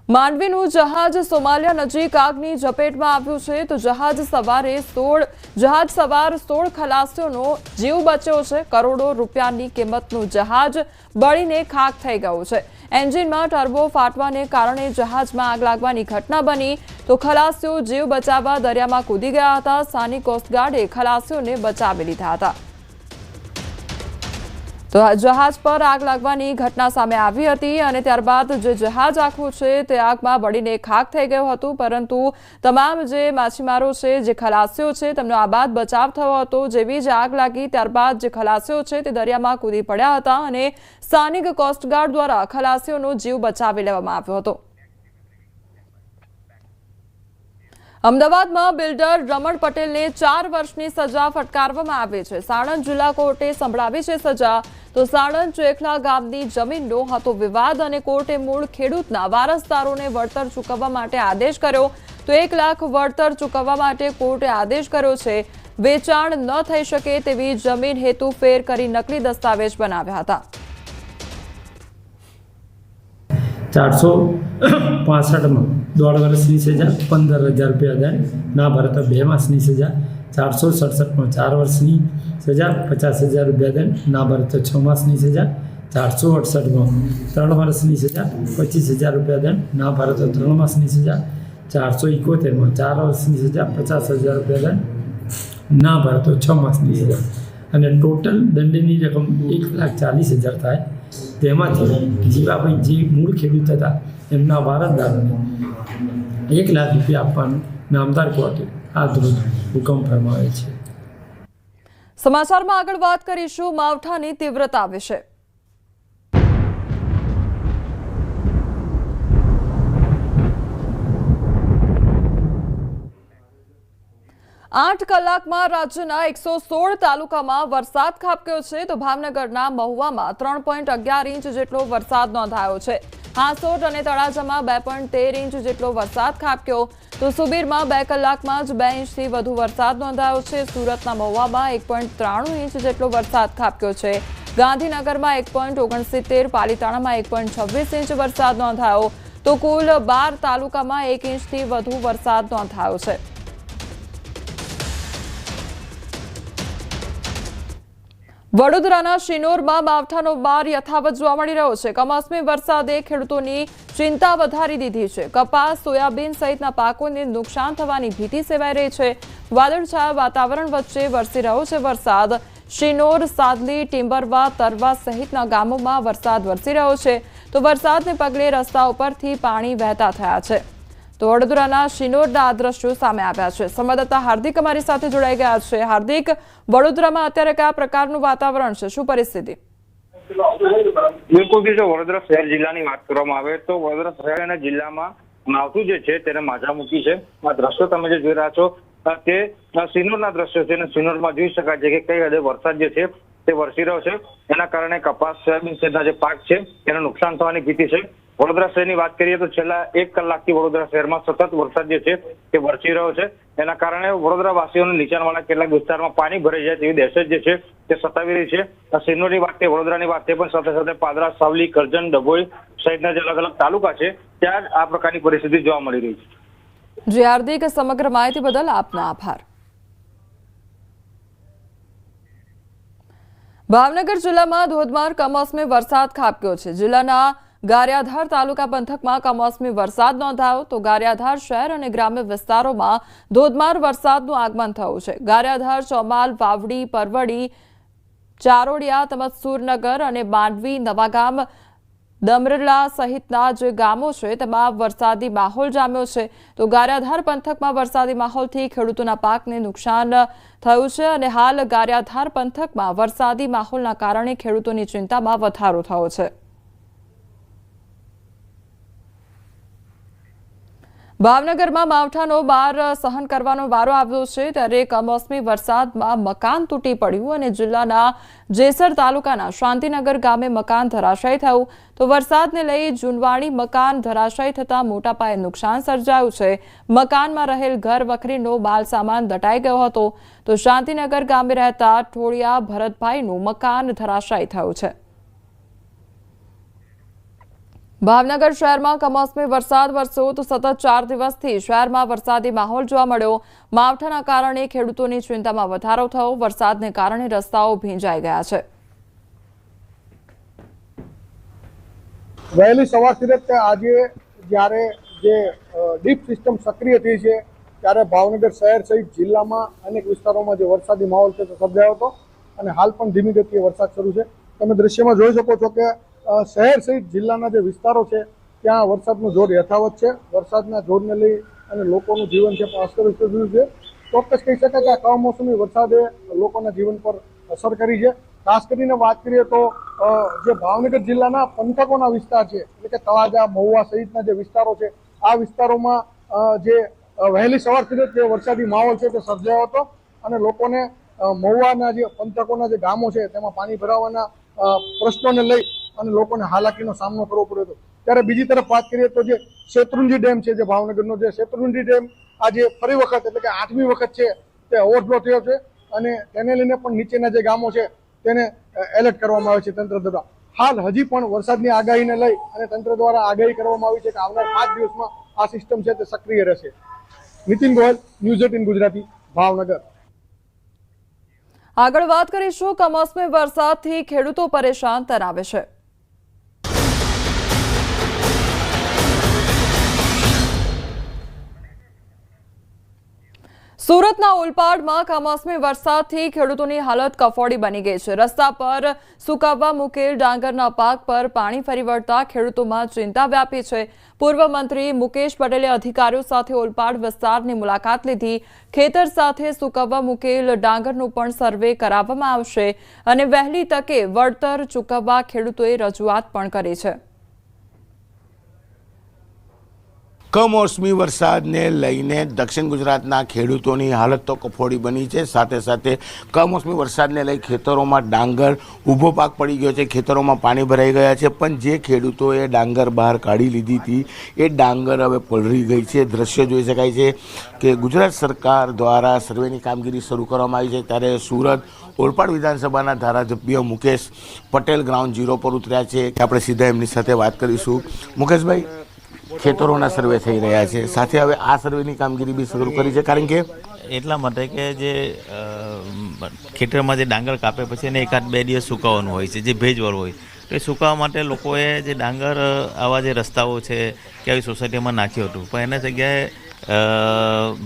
માંડવીનું જહાજ સોમાલિયા નજીક આગની ઝપેટમાં આવ્યું છે તો જહાજ સવાર 16 ખલાસીઓનો જીવ બચ્યો છે। કરોડો રૂપિયાની કિંમતનું જહાજ બળીને ખાખ થઈ ગયું છે। એન્જિનમાં ટર્બો ફાટવાને કારણે જહાજમાં આગ લાગવાની ઘટના બની તો ખલાસીઓ જીવ બચાવવા દરિયામાં કૂદી ગયા હતા। સ્થાનિક કોસ્ટગાર્ડે ખલાસીઓને બચાવી લીધા હતા। તો જહાજ પર આગ લાગવાની ઘટના સામે આવી હતી અને ત્યારબાદ જે જહાજ આખું છે તે આગમાં બળીને ખાખ થઈ ગયું હતું, પરંતુ તમામ જે માછીમારો છે, જે ખલાસીઓ છે, તેમનો આબાદ બચાવ થયો હતો। જેવી જ આગ લાગી ત્યારબાદ જે ખલાસીઓ છે તે દરિયામાં કૂદી પડ્યા હતા અને સ્થાનિક કોસ્ટગાર્ડ દ્વારા ખલાસીઓનો જીવ બચાવી લેવામાં આવ્યો હતો। અમદાવાદમાં બિલ્ડર રમણ પટેલને 4 વર્ષની સજા ફટકારવામાં આવી છે। સાણંદ જિલ્લા કોર્ટે સંભળાવી છે સજા। તો સાણંદ ચેખલા ગામની જમીનનો હતો વિવાદ અને કોર્ટે મૂળ ખેડૂતના વારસદારોને વળતર ચૂકવવા માટે આદેશ કર્યો। તો 1 લાખ વળતર ચૂકવવા માટે કોર્ટે આદેશ કર્યો છે। વેચાણ ન થઈ શકે તેવી જમીન હેતુ ફેર કરી નકલી દસ્તાવેજ બનાવ્યા હતા। 465 में 1.5 वर्षની સજા, 15,000 રૂપિયા દંડ, ના ભરતા 2 માસની સજા। 467 में 4 વર્ષની સજા, 50,000 રૂપિયા દંડ, ના ભરતા 6 માસની સજા। 468 में 3 વર્ષની સજા, 25,000 રૂપિયા દંડ, ના ભરતા 3 માસની સજા। 471 में 4 વર્ષની સજા, 50,000 રૂપિયા દંડ, ના ભરતા 6 માસની સજા। અને ટોટલ દંડની રકમ 1,40,000 થાય। તેમાંથી જીવાભાઈ જે મૂળ ખેડૂત હતા એમના વારસદારોને 1 લાખ રૂપિયા આપવાનું નામદાર કોર્ટે આજરોજ હુકમ ફરમાવે છે। સમાચારમાં આગળ વાત કરીશું માવઠાની તીવ્રતા વિશે। 8 કલાકમાં રાજ્યના 116 તાલુકામાં વરસાદ ખાબક્યો છે તો ભાવનગરના મહુવામાં 3.11 ઇંચ જેટલો વરસાદ નોંધાયો છે। હાંસોટ અને તળાજામાં 2.13 ઇંચ જેટલો વરસાદ ખાબક્યો તો સુબીરમાં 2 કલાકમાં જ 2 ઇંચથી વધુ વરસાદ નોંધાયો છે। સુરતના મહુવામાં 1.93 ઇંચ જેટલો વરસાદ ખાબક્યો છે। ગાંધીનગરમાં 1.69, પાલીતાણામાં 1.26 ઇંચ વરસાદ નોંધાયો તો કુલ 12 તાલુકામાં 1 ઇંચથી વધુ વરસાદ નોંધાયો છે। વડોદરાના શિનોરમાં માવઠાનો બાર યથાવત જોવા મળી રહ્યો છે। કમોસમી વરસાદે ખેડૂતોની ચિંતા વધારી દીધી છે। કપાસ, સોયાબીન સહિતના પાકોને નુકસાન થવાની ભીતિ સેવાઈ રહી છે। વાદળછાયા વાતાવરણ વચ્ચે વરસી રહ્યો છે વરસાદ। શિનોર, સાદલી, ટિમ્બરવા, તરવા સહિતના ગામોમાં વરસાદ વરસી રહ્યો છે તો વરસાદને પગલે રસ્તા ઉપરથી પાણી વહેતા થયા છે। તો વડોદરાના શિનોરના આ દ્રશ્યો સામે આવ્યા છે। સંવાદદાતા હાર્દિક અમારી સાથે જોડાઈ ગયા છે। હાર્દિક, વડોદરામાં અત્યારે કયા પ્રકારનું વાતાવરણ છે, શું પરિસ્થિતિ? બિલકુલ, જો વડોદરા શહેર જિલ્લાની વાત કરવામાં આવે તો વડોદરા શહેર અને જિલ્લામાં માવઠું જે છે તેને માજા મૂકી છે। આ દ્રશ્યો તમે જે જોઈ રહ્યા છો તે શિનોરના દ્રશ્યો છે અને શિનોરમાં જોઈ શકાય છે કે કઈ હદે વરસાદ જે છે તે વરસી રહ્યો છે। એના કારણે કપાસ, સોયાબીન સહિતના જે પાક છે તેને નુકસાન થવાની ભીતિ છે। વડોદરા શહેરની વાત કરીએ તો છેલ્લા 1 કલાકથી વડોદરા શહેરમાં સતત વરસાદ જે છે તે વરસી રહ્યો છે। એના કારણે વડોદરા વાસીઓને નીચાણવાળા કેટલાક વિસ્તારમાં પાણી ભરાઈ જાય તેવી દહેશત જે છે તે સતાવી રહી છે। શિનોરની વાત કરીએ, વડોદરાની વાત કરીએ, પણ સાથે સાથે પાદરા, સાવલી, કરજણ, ડભોઈ સહિતના જે અલગ અલગ તાલુકા છે ત્યાં આ પ્રકારની પરિસ્થિતિ જોવા મળી રહી છે। જી હાર્દિક, સમગ્ર માહિતી બદલ આપનો આભાર। ભાવનગર જિલ્લામાં ધોધમાર કમોસમી વરસાદ ખાબક્યો છે। જિલ્લાના ગારિયાધાર તાલુકા પંથકમાં કમોસમી વરસાદ નોંધાયો તો ગારિયાધાર શહેર અને ગ્રામ્ય વિસ્તારોમાં ધોધમાર વરસાદનું આગમન થયું છે। ગારિયાધાર, ચોમાલ, વાવડી, પરવડી, ચારોડિયા તેમજ સુરનગર અને માંડવી, નવાગામ, દમરલા સહિતના જે ગામો છે તેમાં વરસાદી માહોલ જામ્યો છે। તો ગારિયાધાર પંથકમાં વરસાદી માહોલથી ખેડૂતોના પાકને નુકસાન થયું છે અને હાલ ગારિયાધાર પંથકમાં વરસાદી માહોલના કારણે ખેડૂતોની ચિંતામાં વધારો થયો છે। ભાવનગરમાં માવઠાનો બાર સહન કરવાનો વારો આવ્યો છે ત્યારે કમોસમી વરસાદમાં મકાન તૂટી પડ્યું અને જિલ્લાના જેસર તાલુકાના શાંતિનગર ગામે મકાન ધરાશાયી થયું તો વરસાદને લઈ જુનવાણી મકાન ધરાશાયી થતાં મોટા પાયે નુકસાન સર્જાયું છે। મકાનમાં રહેલ ઘર વખરીનો માલ સામાન દટાઈ ગયો હતો તો શાંતિનગર ગામે રહેતા ઠોળિયા ભરતભાઈનું મકાન ધરાશાયી થયું છે। ભાવનગર શહેરમાં કમોસમી વરસાદ વરસ્યો તો સતત 4 દિવસથી શહેરમાં વરસાદી માહોલ જોવા મળ્યો। માવઠાના કારણે ખેડૂતોની ચિંતામાં વધારો થયો। વરસાદને કારણે રસ્તાઓ ભીંજાઈ ગયા છે। વહેલી સવારથી જ આજે જ્યારે જે ડીપ સિસ્ટમ સક્રિય થઈ છે ત્યારે ભાવનગર શહેર સહિત જિલ્લામાં અનેક વિસ્તારોમાં જે વરસાદી માહોલ છે તે સર્જાયો હતો અને હાલ પણ ધીમી ગતિએ વરસાદ શરૂ છે। તમે દ્રશ્યમાં જોઈ શકો છો કે શહેર સહિત જિલ્લાના જે વિસ્તારો છે ત્યાં વરસાદનું જોર યથાવત છે। વરસાદના જોરને લઈ અને લોકોનું જીવન છે અસ્તવ્યસ્ત થયું છે। ચોક્કસ કહી શકાય કે આ કમોસમી વરસાદે લોકોના જીવન પર અસર કરી છે। ખાસ કરીને વાત કરીએ તો જે ભાવનગર જિલ્લાના પંથકોના વિસ્તાર છે એટલે કે તળાજા, મહુવા સહિતના જે વિસ્તારો છે આ વિસ્તારોમાં જે વહેલી સવારથી જ જે વરસાદી માહોલ છે તે સર્જાયો હતો અને લોકોને મહુવાના જે પંથકોના જે ગામો છે તેમાં પાણી ભરાવાના પ્રશ્નોને લઈ અને લોકોને હાલાકીનો સામનો કરવો પડ્યો હતો। ત્યારે બીજી તરફ વાત કરીએ તો જે શેત્રુંજી ડેમ છે, જે ભાવનગરનો જે શેત્રુંજી ડેમ આજે ફરી વખત એટલે કે 8મી વખત છે તે ઓવરફ્લો થયો છે અને તેને લઈને પણ નીચેના જે ગામો છે તેને એલર્ટ કરવામાં આવે છે તંત્ર દ્વારા। હાલ હજી પણ વરસાદની આગાહીને લઈ અને તંત્ર દ્વારા આગાહી કરવામાં આવી છે કે આવનાર 5 દિવસમાં આ સિસ્ટમ છે તે સક્રિય રહેશે। નીતિન ગોયલ, ન્યૂઝ 18 ગુજરાતી, ભાવનગર। આગળ વાત કરીશું કમોસમી વરસાદથી ખેડૂતો પરેશાન તરાવે છે। સુરતના ઓલપાડમાં કમોસમી વરસાદથી ખેડૂતોની હાલત કફોડી બની ગઈ છે। રસ્તા પર સુકાવવા મૂકેલ ડાંગરના પાક પર પાણી ફરી વળતા ખેડૂતોમાં ચિંતા વ્યાપી છે। પૂર્વ મંત્રી મુકેશ પટેલે અધિકારીઓ સાથે ઓલપાડ વિસ્તારની મુલાકાત લીધી। ખેતર સાથે સુકાવવા મૂકેલ ડાંગરનું પણ સર્વે કરાવવામાં આવશે અને વહેલી તકે વળતર ચૂકવવા ખેડૂતોએ રજૂઆત પણ કરી છે। કમોસમી વરસાદને લઈને દક્ષિણ ગુજરાતના ખેડૂતોની હાલત તો કફોડી બની છે। સાથે સાથે કમોસમી વરસાદને લઈ ખેતરોમાં ડાંગર ઊભો પાક પડી ગયો છે, ખેતરોમાં પાણી ભરાઈ ગયા છે, પણ જે ખેડૂતોએ ડાંગર બહાર કાઢી લીધી હતી એ ડાંગર હવે પલળી ગઈ છે। દ્રશ્ય જોઈ શકાય છે કે ગુજરાત સરકાર દ્વારા સર્વેની કામગીરી શરૂ કરવામાં આવી છે ત્યારે સુરત ઓલપાડ વિધાનસભાના ધારાસભ્ય મુકેશ પટેલ ગ્રાઉન્ડ ઝીરો પર ઉતર્યા છે। આપણે સીધા એમની સાથે વાત કરીશું। મુકેશભાઈ, ખેતરોના સર્વે થઈ રહ્યા છે, સાથે હવે આ સર્વેની કામગીરી બી શરૂ કરી છે, કારણ કે એટલા માટે કે જે ખેતરમાં જે ડાંગર કાપે પછી એને 1-2 દિવસ સુકાવવાનું હોય છે, જે ભેજવાળું હોય તો એ સુકાવવા માટે લોકોએ જે ડાંગર આવા જે રસ્તાઓ છે કે આવી સોસાયટીમાં નાખ્યું હતું, પણ એના જગ્યાએ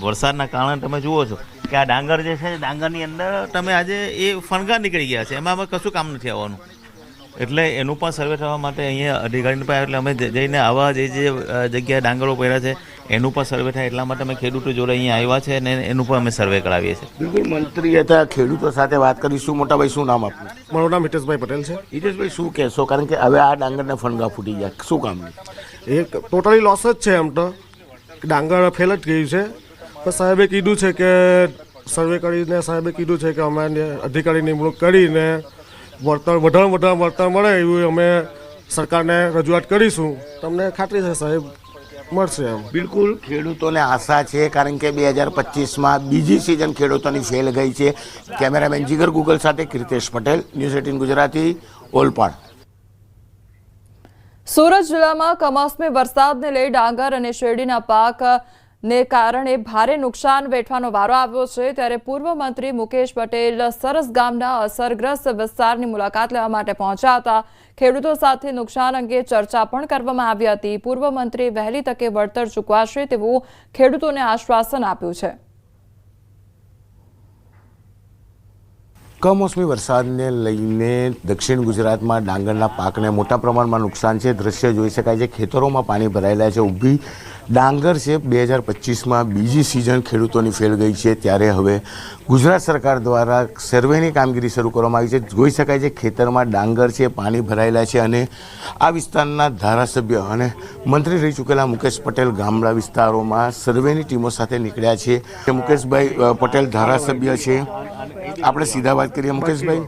વરસાદના કારણે તમે જુઓ છો કે આ ડાંગર જે છે ડાંગરની અંદર તમે આજે એ ફણગા નીકળી ગયા છે, એમાં કશું કામ નથી આવવાનું। એટલે એનું પણ સર્વે થવા માટે અહીંયા અધિકારીની પાસે એટલે અમે જઈને આવા જે જગ્યાએ ડાંગરો પડ્યા છે એનું પણ સર્વે થાય એટલા માટે અમે ખેડૂતો જોડે અહીંયા આવ્યા છે અને એનું પણ અમે સર્વે કરાવીએ છીએ। બિલકુલ, મંત્રી હતા, ખેડૂતો સાથે વાત કરીશું। મોટાભાઈ, શું નામ આપનું? મારું નામ હિતેશભાઈ પટેલ છે। હિતેશભાઈ, શું કહેશો, કારણ કે હવે આ ડાંગરના ફણગા ફૂટી ગયા, શું કામનું? એ ટોટલી લોસ જ છે, એમ તો ડાંગર ફેલ જ ગયું છે, પણ સાહેબે કીધું છે કે સર્વે કરીને સાહેબે કીધું છે કે અમે અધિકારી નિમણૂક કરીને વળતર વધારે વળતર મળે એવું અમે સરકારને રજૂઆત કરીશું। તમને ખાતરી છે સાહેબ મળશે એમ। બિલકુલ, ખેડૂતોને આશા છે, કારણ કે 2025માં બીજી સિઝન ખેડૂતોની ફેલ ગઈ છે। કેમેરામેન જીગર ગુગલ સાથે કીર્તેશ પટેલ, ન્યૂઝ 18 ગુજરાતી, ઓલપાડ। સુરત જિલ્લામાં કમોસમી વરસાદને લઈ ડાંગર અને શેરડીના પાકને કારણે ભારે નુકસાન વેઠવાનો વારો આવ્યો છે। ત્યારે પૂર્વ મંત્રી મુકેશ પટેલ સરસ ગામના અસરગ્રસ્ત વિસ્તારની મુલાકાત લેવા માટે પહોંચ્યા હતા। ખેડૂતો સાથે નુકસાન અંગે ચર્ચા પણ કરવામાં આવી હતી। પૂર્વ મંત્રીએ વહેલી તકે વળતર ચૂકવાશે તેવું ખેડૂતોને આશ્વાસન આપ્યું છે। કમોસમી વરસાદને લઈને દક્ષિણ ગુજરાતમાં ડાંગરના પાકને મોટા પ્રમાણમાં નુકસાન છે। દ્રશ્ય જોઈ શકાય છે, ખેતરોમાં પાણી ભરાયેલા છે, ઊભી ડાંગર છે। 2025માં બીજી સિઝન ખેડૂતોની ફેલ ગઈ છે, ત્યારે હવે ગુજરાત સરકાર દ્વારા સર્વેની કામગીરી શરૂ કરવામાં આવી છે। જોઈ શકાય છે ખેતરમાં ડાંગર છે, પાણી ભરાયેલા છે અને આ વિસ્તારના ધારાસભ્ય અને મંત્રી રહી ચૂકેલા મુકેશ પટેલ ગામડા વિસ્તારોમાં સર્વેની ટીમો સાથે નીકળ્યા છે। મુકેશભાઈ પટેલ ધારાસભ્ય છે, આપણે સીધા વાત કરીએ। મુકેશભાઈ,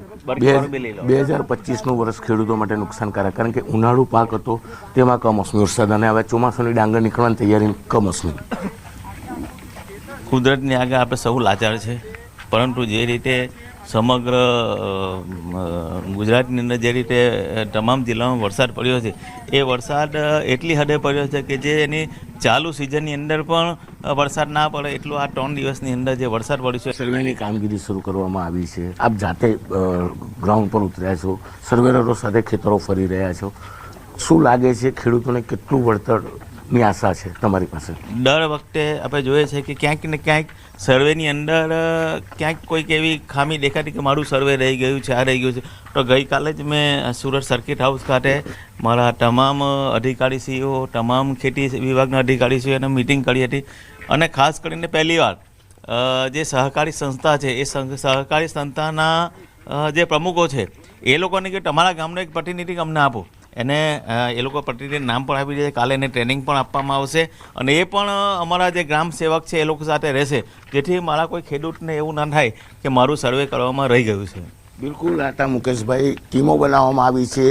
2025નું વર્ષ ખેડૂતો માટે નુકસાનકારક, કારણ કે ઉનાળુ પાક હતો તેમાં કમોસમી વરસાદ અને હવે ચોમાસાની ડાંગર નીકળવાની તૈયારી કમોસમી। કુદરતની આગળ આપણે સૌ લાચાર છે, પરંતુ જે રીતે સમગ્ર ગુજરાતની અંદર જે રીતે તમામ જિલ્લામાં વરસાદ પડ્યો છે એ વરસાદ એટલી હદે પડ્યો છે કે જે એની ચાલુ સિઝનની અંદર પણ વરસાદ ના પડે એટલું આ 3 દિવસની અંદર જે વરસાદ પડ્યો છે. સર્વેની કામગીરી શરૂ કરવામાં આવી છે. આપ જાતે ગ્રાઉન્ડ પર ઉતર્યા છો, સર્વેયરો સાથે ખેતરો ફરી રહ્યા છો. શું લાગે છે ખેડૂતોને કેટલું વળતરની આશા છે તમારી પાસે? દર વખતે આપણે જોઈએ છે કે ક્યાંક ને ક્યાંક સર્વેની અંદર ક્યાંક કોઈક એવી ખામી દેખાતી કે મારું સર્વે રહી ગયું છે, આ રહી ગયું છે. તો ગઈકાલે જ મેં સુરત સર્કિટ હાઉસ ખાતે મારા તમામ અધિકારીશ્રીઓ, તમામ ખેતી વિભાગના અધિકારીશ્રીઓને મિટિંગ કરી હતી અને ખાસ કરીને પહેલીવાર જે સહકારી સંસ્થા છે એ સહકારી સંસ્થાના જે પ્રમુખો છે એ લોકોને કે તમારા ગામનો એક પ્રતિનિધિ અમને આપો. એને એ લોકો પ્રતિનિધિ નામ પણ આપી દે. કાલે એને ટ્રેનિંગ પણ આપવામાં આવશે અને એ પણ અમારા જે ગ્રામ સેવક છે એ લોકો સાથે રહેશે, જેથી મારા કોઈ ખેડૂતને એવું ના થાય કે મારું સર્વે કરવામાં રહી ગયું છે. બિલકુલ આટા મુકેશભાઈ, ટીમો બનાવવામાં આવી છે.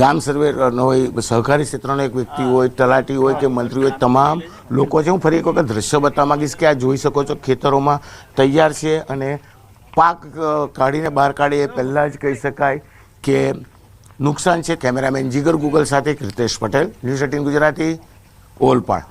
ગામ સર્વેનો હોય, સહકારી ક્ષેત્રનો એક વ્યક્તિ હોય, તલાટી હોય કે મંત્રી હોય, તમામ લોકો છે. હું ફરી એક વખત દ્રશ્ય બતાવવા માંગીશ કે આ જોઈ શકો છો ખેતરોમાં તૈયાર છે અને પાક કાઢીને બહાર કાઢે એ પહેલાં જ કહી શકાય કે નુકસાન છે. કેમેરામેન જીગર ગૂગલ સાથે કૃતેશ પટેલ, ન્યૂઝ 18 ગુજરાતી, ઓલપાડ.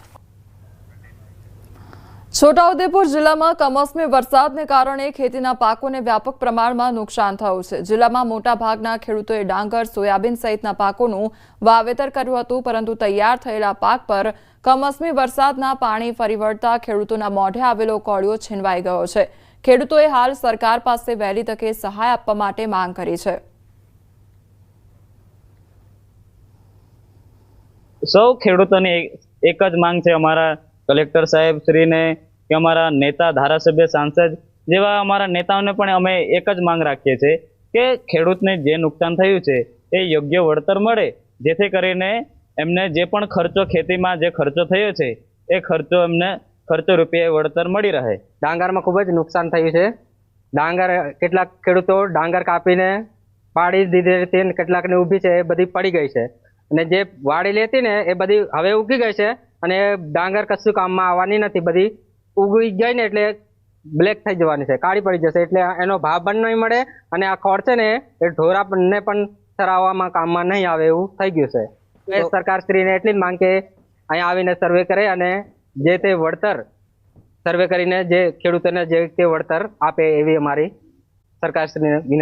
છોટાઉદેપુર જિલ્લામાં કમોસમી વરસાદને કારણે ખેતીના પાકોને વ્યાપક પ્રમાણમાં નુકસાન થયું છે. જિલ્લામાં મોટાભાગના ખેડૂતોએ ડાંગર, સોયાબીન સહિતના પાકોનું વાવેતર કર્યું હતું, પરંતુ તૈયાર થયેલા પાક પર કમોસમી વરસાદના પાણી ફરી વળતા ખેડૂતોના મોઢે આવેલો કોળિયો છીનવાઈ ગયો છે. ખેડૂતોએ હાલ સરકાર પાસે વહેલી તકે સહાય આપવા માટે માંગ કરી છે. સૌ ખેડૂતોની એક જ માંગ છે, અમારા કલેક્ટર સાહેબ શ્રીને કે અમારા નેતા, ધારાસભ્ય, સાંસદ જેવા અમારા નેતાઓને પણ અમે એક જ માંગ રાખીએ છીએ કે ખેડૂતને જે નુકસાન થયું છે એ યોગ્ય વળતર મળે, જેથી કરીને એમને જે પણ ખર્ચો, ખેતીમાં જે ખર્ચો થયો છે એ ખર્ચો રૂપિયા વળતર મળી રહે. ડાંગરમાં ખૂબ જ નુકસાન થયું છે. કેટલાક ખેડૂતો ડાંગર કાપીને પાડી દીધી હતી અને કેટલાકને ઊભી છે એ બધી પડી ગઈ છે અને જે વાળેલી હતી ને એ બધી હવે ઉગી ગઈ છે અને ડાંગર કશું કામમાં આવવાની નથી. બધી ઉગી ગઈ ને એટલે બ્લેક થઈ જવાની છે, કાળી પડી જશે, એટલે એનો ભાવ પણ નહીં મળે અને આ ખોળ છે ને એ ઢોરાને પણ ચરાવવામાં કામમાં નહીં આવે એવું થઈ ગયું છે. સરકારશ્રીને એટલી જ માંગ કે અહીંયા આવીને સર્વે કરે અને જે તે વળતર સર્વે કરીને જે ખેડૂતોને જે તે વળતર આપે એવી અમારી સરકારશ્રીને વિનંતી.